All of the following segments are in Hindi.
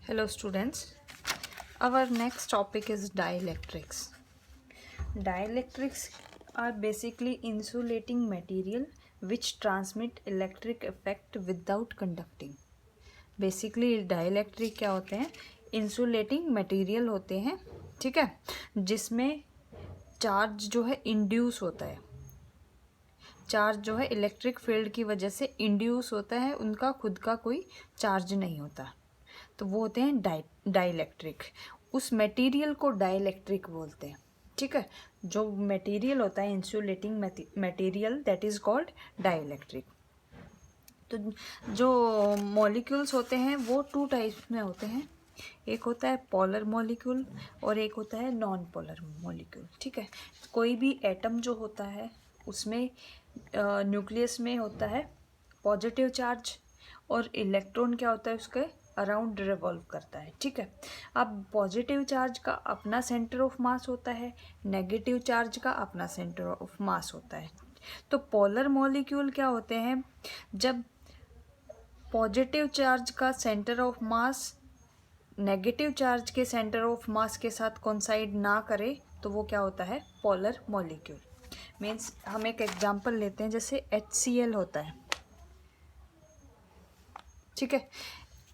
Hello students, our next topic is dielectrics. Dielectrics are basically insulating material which transmit electric effect without conducting. Basically dielectric क्या होते हैं? इंसुलेटिंग मटेरियल होते हैं, ठीक है, जिसमें चार्ज जो है इंड्यूस होता है। चार्ज जो है इलेक्ट्रिक फील्ड की वजह से इंड्यूस होता है, उनका खुद का कोई चार्ज नहीं होता, तो वो होते हैं डाइलेक्ट्रिक। उस मटेरियल को डाइलेक्ट्रिक बोलते हैं, ठीक है। जो मटेरियल होता है insulating material that is called dielectric. तो जो मॉलिक्यूल्स होते हैं वो टू टाइप्स में होते हैं, एक होता है पोलर मॉलिक्यूल और एक होता है नॉन पोलर मॉलिक्यूल, ठीक है। कोई भी एटम जो होता है उसमें न्यूक्लियस में होता है पॉजिटिव चार्ज और इलेक्ट्रॉन क्या होता है उसके अराउंड रिवॉल्व करता है, ठीक है। अब पॉजिटिव चार्ज का अपना सेंटर ऑफ मास होता है, नेगेटिव चार्ज का अपना सेंटर ऑफ मास होता है। तो पोलर मॉलिक्यूल क्या होते हैं? जब पॉजिटिव चार्ज का centre of mass negative charge के सेंटर ऑफ मास के साथ कोइंसाइड ना करे तो वो क्या होता है? Polar molecule. मीन्स हम एक एग्जांपल लेते हैं, जैसे HCl होता है, ठीक है।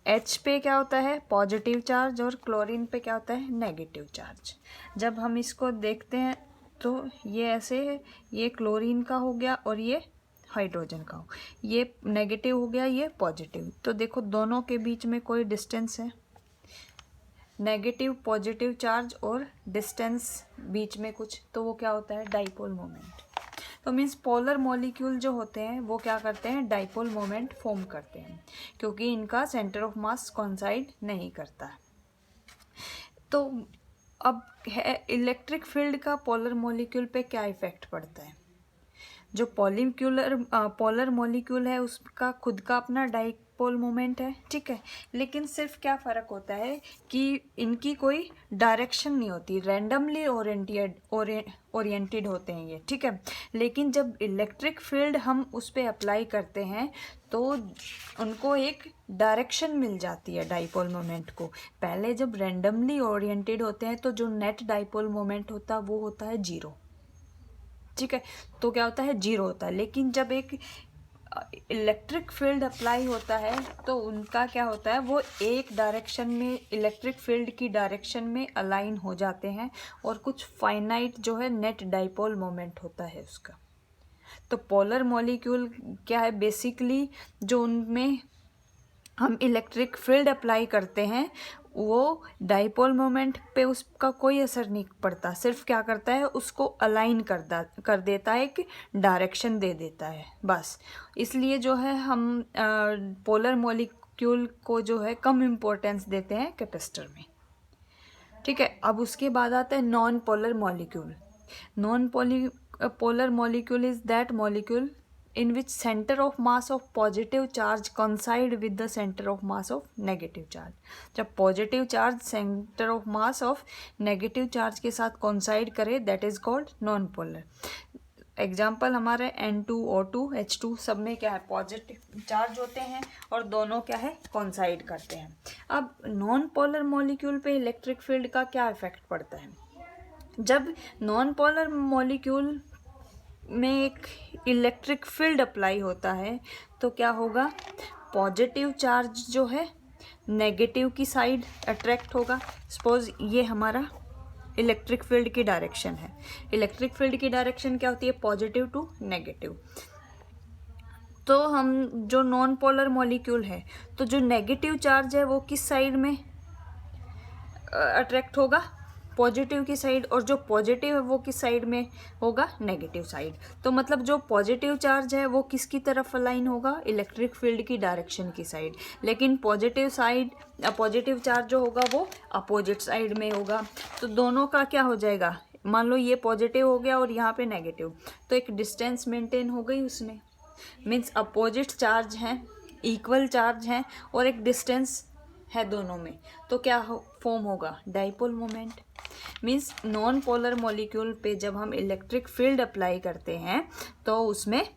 H पे क्या होता है? पॉजिटिव चार्ज और क्लोरीन पे क्या होता है? Negative charge. जब हम इसको देखते हैं तो ये ऐसे है, ये क्लोरीन का हो गया और ये हाइड्रोजन का हो, ये नेगेटिव हो गया, ये पॉजिटिव। तो देखो दोनों के बीच में कोई डिस्टेंस है, नेगेटिव पॉजिटिव चार्ज और डिस्टेंस बीच में कुछ, तो वो क्या होता है? Dipole moment. तो मीन्स पोलर मॉलिक्यूल जो होते हैं वो क्या करते हैं? डाइपोल मोमेंट फॉर्म करते हैं, क्योंकि इनका सेंटर ऑफ मास कोइंसाइड नहीं करता। तो अब है इलेक्ट्रिक फील्ड का पोलर मॉलिक्यूल पे क्या इफेक्ट पड़ता है? जो पोलर मॉलिक्यूल है उसका खुद का अपना डाइपोल मोमेंट है, ठीक है। लेकिन सिर्फ क्या फ़र्क होता है कि इनकी कोई डायरेक्शन नहीं होती, रैंडमली ओरिएंटेड होते हैं ये, ठीक है। लेकिन जब इलेक्ट्रिक फील्ड हम उस पर अप्लाई करते हैं तो उनको एक डायरेक्शन मिल जाती है डाइपोल मोमेंट को। पहले जब रैंडमली ओरिएंटेड होते हैं तो जो नेट डाइपोल मोमेंट होता है वो होता है 0, ठीक है। तो क्या होता है? 0 होता है। लेकिन जब एक इलेक्ट्रिक फील्ड अप्लाई होता है तो उनका क्या होता है? वो एक डायरेक्शन में, इलेक्ट्रिक फील्ड की डायरेक्शन में अलाइन हो जाते हैं और कुछ फाइनाइट जो है नेट डाइपोल मोमेंट होता है उसका। तो पोलर मॉलिक्यूल क्या है? बेसिकली जो उनमें हम इलेक्ट्रिक फील्ड अप्लाई करते हैं वो डाइपोल मोमेंट पे उसका कोई असर नहीं पड़ता, सिर्फ क्या करता है? उसको अलाइन कर देता है, एक डायरेक्शन दे देता है, बस। इसलिए जो है हम पोलर मॉलिक्यूल को जो है कम इम्पोर्टेंस देते हैं कैपेसिटर में, ठीक है। अब उसके बाद आता है non polar molecule. Non polar molecule is that molecule in which center of mass of positive charge coincide with the center of mass of negative charge। जब positive charge centre of mass of negative charge के साथ coincide करे that is called non polar. Example हमारे N2O2 H2 सब में क्या है? पॉजिटिव चार्ज होते हैं और दोनों क्या है? coincide करते हैं। अब नॉन पोलर मॉलिक्यूल पे इलेक्ट्रिक फील्ड का क्या इफेक्ट पड़ता है? जब नॉन पोलर मॉलिक्यूल में एक इलेक्ट्रिक फील्ड अप्लाई होता है तो क्या होगा? पॉजिटिव चार्ज जो है नेगेटिव की साइड अट्रैक्ट होगा। सपोज ये हमारा इलेक्ट्रिक फील्ड की डायरेक्शन है। इलेक्ट्रिक फील्ड की डायरेक्शन क्या होती है? Positive to negative. तो हम जो नॉन पोलर मॉलिक्यूल है तो जो नेगेटिव चार्ज है वो किस साइड में अट्रैक्ट होगा? पॉजिटिव की साइड। और जो पॉजिटिव है वो किस साइड में होगा? Negative side. तो मतलब जो पॉजिटिव चार्ज है वो किसकी तरफ अलाइन होगा? इलेक्ट्रिक फील्ड की डायरेक्शन की साइड। लेकिन पॉजिटिव चार्ज जो होगा वो अपोजिट साइड में होगा। तो दोनों का क्या हो जाएगा? मान लो ये पॉजिटिव हो गया और यहाँ पे नेगेटिव, तो एक डिस्टेंस मेंटेन हो गई उसमें। मीन्स अपोजिट चार्ज हैं, इक्वल चार्ज हैं और एक डिस्टेंस है दोनों में, तो क्या फॉर्म होगा? Dipole moment. Means non polar molecule पे जब हम इलेक्ट्रिक फील्ड अप्लाई करते हैं तो उसमें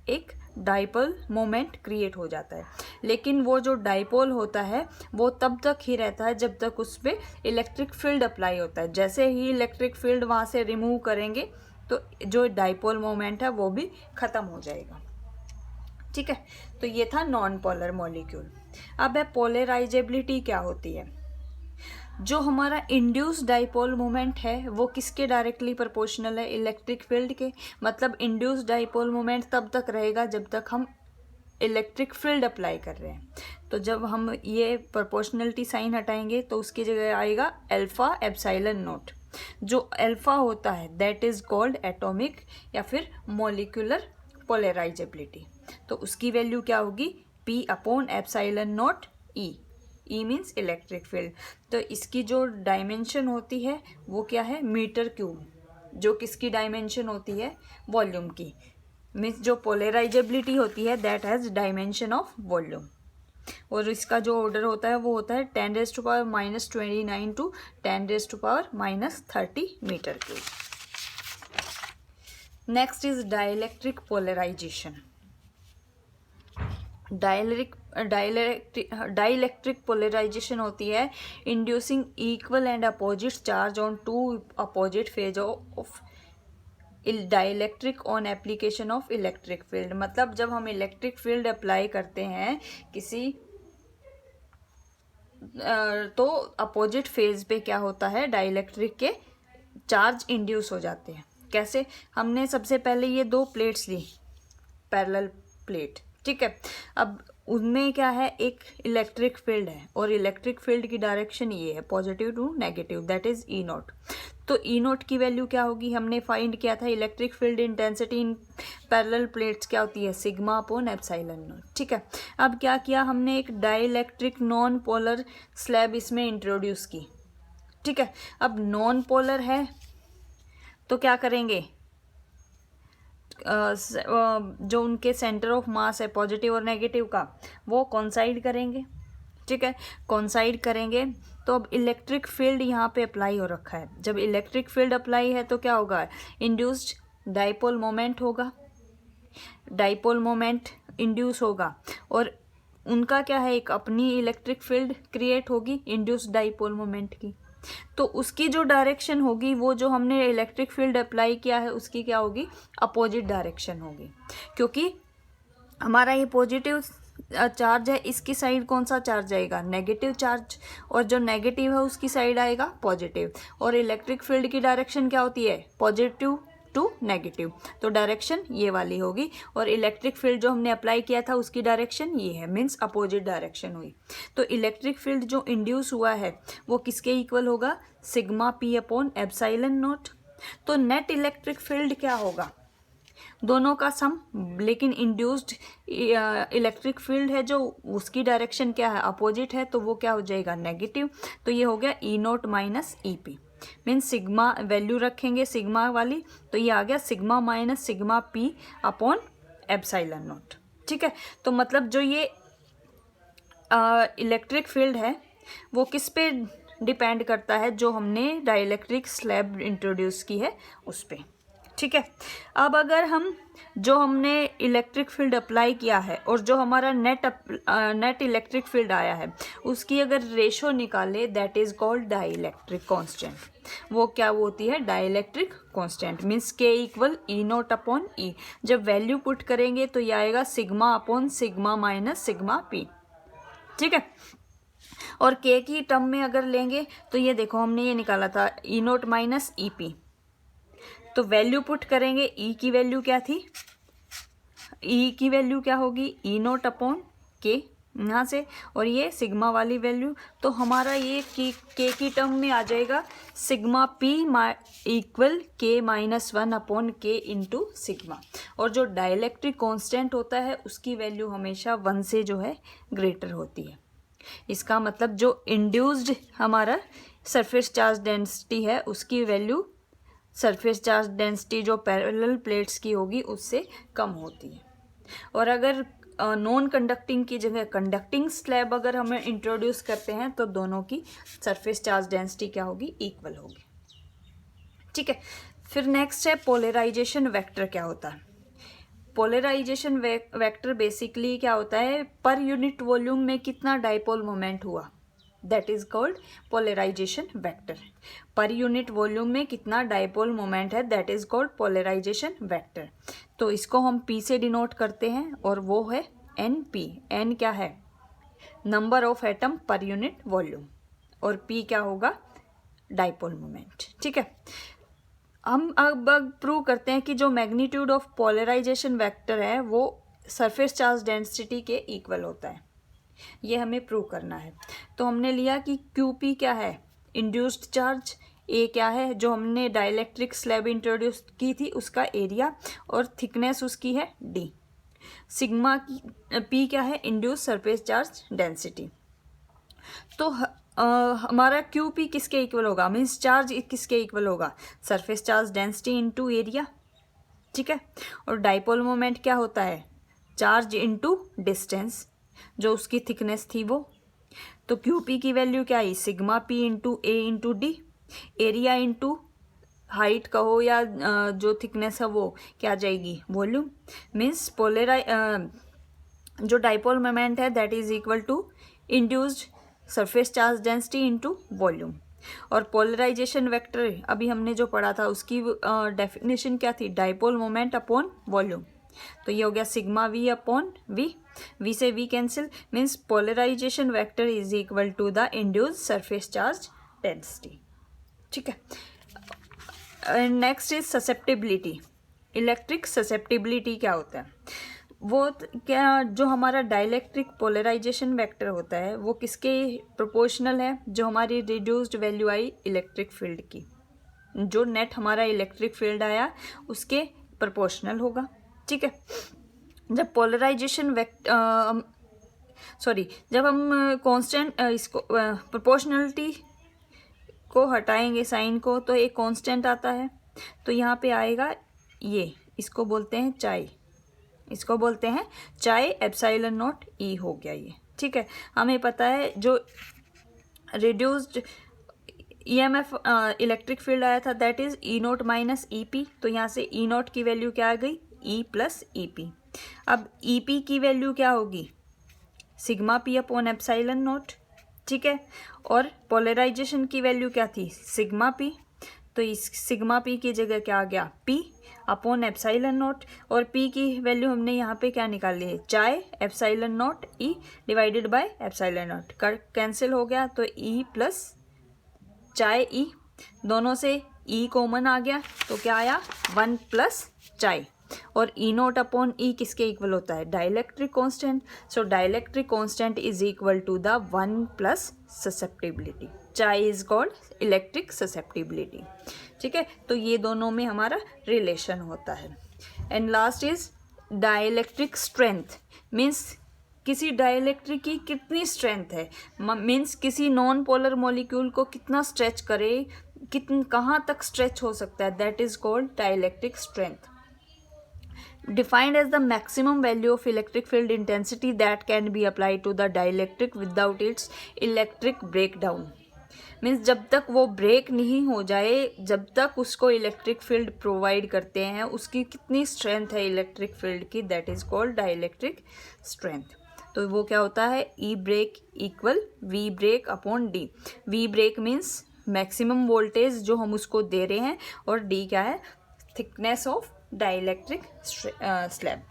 एक डाइपोल मोमेंट क्रिएट हो जाता है। लेकिन वो जो डाइपोल होता है वो तब तक ही रहता है जब तक उस पर इलेक्ट्रिक फील्ड अप्लाई होता है। जैसे ही इलेक्ट्रिक फील्ड वहाँ से रिमूव करेंगे तो जो डाइपोल मोमेंट है वो भी ख़त्म हो जाएगा। ठीक है, तो ये था नॉन पोलर मॉलिक्यूल। अब है पोलराइजेबिलिटी क्या होती है। जो हमारा इंड्यूस डाइपोल मोमेंट है वो किसके डायरेक्टली प्रोपोर्शनल है, इलेक्ट्रिक फील्ड के। मतलब इंड्यूस डाइपोल मोमेंट तब तक रहेगा जब तक हम इलेक्ट्रिक फील्ड अप्लाई कर रहे हैं। तो जब हम ये प्रोपोर्शनलिटी साइन हटाएंगे तो उसकी जगह आएगा अल्फा एप्सिलॉन नॉट। जो अल्फा होता है दैट इज कॉल्ड एटॉमिक या फिर मॉलिक्यूलर पोलराइजेबिलिटी। तो उसकी वैल्यू क्या होगी, P upon epsilon not E। E means electric field. तो इसकी जो डायमेंशन होती है वो क्या है, मीटर क्यूब। जो किसकी डायमेंशन होती है, वॉल्यूम की। मीन्स जो पोलराइजेबिलिटी होती है that has dimension of volume. और इसका जो ऑर्डर होता है वो होता है 10⁻⁻29 to 10⁻⁻30 metre cube. Next is dielectric polarisation. Dielectric polarisation होती है inducing equal and opposite charge on two opposite faces of dielectric on application of electric field. मतलब जब हम इलेक्ट्रिक फील्ड अप्लाई करते हैं किसी तो अपोजिट फेज पे क्या होता है, डाइलेक्ट्रिक के चार्ज इंड्यूस हो जाते हैं। कैसे, हमने सबसे पहले ये दो प्लेट्स ली, पैरेलल प्लेट, ठीक है। अब उनमें क्या है, एक इलेक्ट्रिक फील्ड है और इलेक्ट्रिक फील्ड की डायरेक्शन ये है positive to negative, that is E naught. तो ई नॉट की वैल्यू क्या होगी, हमने फाइंड किया था electric field intensity in parallel plates क्या होती है, सिग्मा अपॉन एप्सिलॉन नॉट, ठीक है। अब क्या किया हमने, एक डाइलेक्ट्रिक नॉन पोलर स्लैब इसमें इंट्रोड्यूस की, ठीक है। अब नॉन पोलर है तो क्या करेंगे, जो उनके सेंटर ऑफ मास है पॉजिटिव और नेगेटिव का वो कॉन्साइड करेंगे, ठीक है। कॉन्साइड करेंगे तो अब इलेक्ट्रिक फील्ड यहाँ पे अप्लाई हो रखा है। जब इलेक्ट्रिक फील्ड अप्लाई है तो क्या होगा, इंड्यूस्ड डाइपोल मोमेंट होगा, डाइपोल मोमेंट इंड्यूस होगा और उनका क्या है, एक अपनी इलेक्ट्रिक फील्ड क्रिएट होगी इंड्यूस्ड डाइपोल मोमेंट की। तो उसकी जो डायरेक्शन होगी, वो जो हमने इलेक्ट्रिक फील्ड अप्लाई किया है उसकी क्या होगी, अपोजिट डायरेक्शन होगी। क्योंकि हमारा ये पॉजिटिव चार्ज है, इसकी साइड कौन सा चार्ज आएगा, नेगेटिव चार्ज, और जो नेगेटिव है उसकी साइड आएगा पॉजिटिव। और इलेक्ट्रिक फील्ड की डायरेक्शन क्या होती है, पॉजिटिव टू नेगेटिव, तो डायरेक्शन ये वाली होगी। और इलेक्ट्रिक फील्ड जो हमने अप्लाई किया था उसकी डायरेक्शन ये है, मीन्स अपोजिट डायरेक्शन हुई। तो इलेक्ट्रिक फील्ड जो इंड्यूस हुआ है वो किसके इक्वल होगा, sigma P upon epsilon not. तो नेट इलेक्ट्रिक फील्ड क्या होगा, दोनों का सम, लेकिन इंड्यूस्ड इलेक्ट्रिक फील्ड है जो उसकी डायरेक्शन क्या है, अपोजिट है, तो वो क्या हो जाएगा, नेगेटिव। तो ये हो गया E not minus EP, means sigma value रखेंगे सिग्मा वाली, तो ये आ गया sigma minus sigma P upon epsilon not, ठीक है। तो मतलब जो ये इलेक्ट्रिक फील्ड है वो किस पे डिपेंड करता है, जो हमने डाइलेक्ट्रिक स्लैब इंट्रोड्यूस की है उस पे, ठीक है। अब अगर हम जो हमने इलेक्ट्रिक फील्ड अप्लाई किया है और जो हमारा नेट इलेक्ट्रिक फील्ड आया है उसकी अगर रेशो निकाले, that is called dielectric constant. वो क्या होती है, dielectric constant, means K equal E not upon E। जब वैल्यू पुट करेंगे तो ये आएगा sigma upon sigma minus sigma P, ठीक है। और K की टर्म में अगर लेंगे तो ये देखो हमने ये निकाला था E नॉट माइनस EP, तो वैल्यू पुट करेंगे, E की वैल्यू क्या थी, E की वैल्यू क्या होगी, E नॉट अपॉन K यहाँ से, और ये सिग्मा वाली वैल्यू, तो हमारा ये K की टर्म में आ जाएगा sigma P equal K minus 1 upon K into sigma. और जो डाइलेक्ट्रिक कांस्टेंट होता है उसकी वैल्यू हमेशा 1 से जो है ग्रेटर होती है। इसका मतलब जो इंड्यूस्ड हमारा सरफेस चार्ज डेंसिटी है उसकी वैल्यू सरफेस चार्ज डेंसिटी जो पैरेलल प्लेट्स की होगी उससे कम होती है। और अगर नॉन कंडक्टिंग की जगह कंडक्टिंग स्लैब अगर हमें इंट्रोड्यूस करते हैं तो दोनों की सरफेस चार्ज डेंसिटी क्या होगी, इक्वल होगी, ठीक है। फिर नेक्स्ट है पोलराइजेशन वेक्टर क्या होता है। पोलराइजेशन वेक्टर बेसिकली क्या होता है, पर यूनिट वॉल्यूम में कितना डाइपोल मोमेंट हुआ, that is called polarisation vector. पर यूनिट वॉल्यूम में कितना डाइपोल मोमेंट है, that is called polarisation vector. तो इसको हम P से डिनोट करते हैं और वो है NP। N क्या है, नंबर ऑफ एटम पर यूनिट वॉल्यूम, और P क्या होगा, डाइपोल मोमेंट। ठीक है, हम अब प्रूव करते हैं कि जो मैग्नीट्यूड ऑफ पोलराइजेशन वेक्टर है वो सरफेस चार्ज डेंसिटी के इक्वल होता है, ये हमें प्रूव करना है। तो हमने लिया कि QP क्या है, इंड्यूस्ड चार्ज, A क्या है, जो हमने डाइलेक्ट्रिक स्लैब इंट्रोड्यूस की थी उसका एरिया, और थिकनेस उसकी है D। सिग्मा की P क्या है, इंड्यूस सरफेस चार्ज डेंसिटी। तो हमारा QP किसके इक्वल होगा, मीन्स चार्ज किसके इक्वल होगा, surface charge density into area. ठीक है, और डाइपोल मोमेंट क्या होता है, चार्ज इनटू डिस्टेंस, जो उसकी थिकनेस थी वो। तो QP की वैल्यू क्या है, sigma P into A into D, area into height कहो या जो थिकनेस है वो क्या आ जाएगी, वॉल्यूम। मीन्स जो डाइपोल मोमेंट है that is equal to induced surface charge density into volume. और पोलराइजेशन वेक्टर अभी हमने जो पढ़ा था उसकी डेफिनेशन क्या थी, डाइपोल मोमेंट अपॉन वॉल्यूम। तो ये हो गया sigma V upon V, V से V cancel, means polarisation vector is equal to the induced surface charge density. ठीक है, next is susceptibility. Electric susceptibility क्या होता है, वो क्या, जो हमारा डाइलेक्ट्रिक पोलराइजेशन वेक्टर होता है वो किसके प्रोपोर्शनल है, जो हमारी रिड्यूस्ड वैल्यू आई इलेक्ट्रिक फील्ड की, जो नेट हमारा इलेक्ट्रिक फील्ड आया उसके प्रोपोर्शनल होगा। ठीक है, जब पोलराइजेशन जब हम कांस्टेंट इसको प्रोपोर्शनलिटी को हटाएंगे साइन को, तो एक कांस्टेंट आता है, तो यहाँ पे आएगा ये, इसको बोलते हैं चाई, इसको बोलते हैं चाई एप्सिलॉन नॉट E हो गया ये। ठीक है, हमें पता है जो रिड्यूस्ड EMF इलेक्ट्रिक फील्ड आया था that is E0 minus EP, तो यहाँ से E0 की वैल्यू क्या आ गई, E प्लस EP। अब EP की वैल्यू क्या होगी, sigma P upon epsilon not. ठीक है, और पोलराइजेशन की वैल्यू क्या थी, सिग्मा P, तो इस सिग्मा P की जगह क्या आ गया, P अपॉन एप्सिलॉन नॉट, और P की वैल्यू हमने यहाँ पे क्या निकाल ली है, चाय epsilon not E divided by epsilon not, cancel हो गया, तो E प्लस चाय E, दोनों से E कॉमन आ गया, तो क्या आया 1 प्लस चाय, और E0 अपॉन E किसके इक्वल होता है, dielectric constant. So dielectric constant is equal to the 1 plus susceptibility, chi is called electric susceptibility. ठीक है, तो ये दोनों में हमारा रिलेशन होता है। And last is dielectric strength, means किसी डाइलेक्ट्रिक की कितनी स्ट्रेंथ है, मीन्स किसी नॉन पोलर मॉलिक्यूल को कितना स्ट्रेच करे, कहाँ तक स्ट्रेच हो सकता है, that is called dielectric strength. Defined as the maximum value of electric field intensity that can be applied to the dielectric without its electric breakdown. Means जब तक वो ब्रेक नहीं हो जाए, जब तक उसको इलेक्ट्रिक फील्ड प्रोवाइड करते हैं, उसकी कितनी स्ट्रेंथ है इलेक्ट्रिक फील्ड की, that is called dielectric strength. तो वो क्या होता है, E break equal V break upon D। V break means maximum voltage जो हम उसको दे रहे हैं, और D क्या है, थिकनेस ऑफ डाइलेक्ट्रिक स्लैब।